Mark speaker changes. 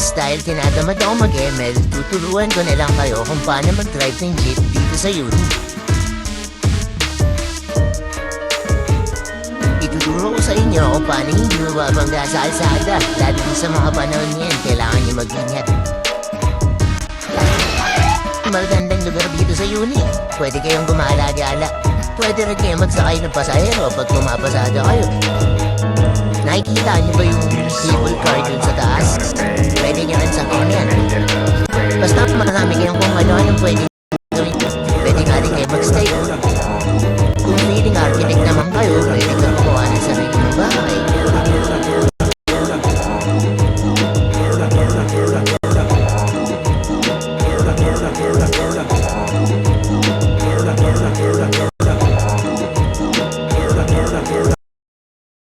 Speaker 1: guys, dahil tinatamad ako mag-ML, tuturuan ko na lang kayo kung paano mag-drive ng jeep dito sa uni. Ituturo ko sa inyo kung paano hindi mababangga sa kalsada, lalo na sa mga panahon niyan, kailangan niyo mag-ingat. Magandang lugar dito sa uni, pwede kayong gumala-gala. Pwede rin kayo magsakay ng pasahero pag pumapasada kayo. Nakikita niyo ba yung cable car dun sa taas? Pwede niyo rin sakyan yan. Basta marami kayong kung ano-anong pwede gawin. Pwede nga rin kayo mag-stay. Kung feeling architect naman kayo, pwede kang gumawa ng sarili ng bahay.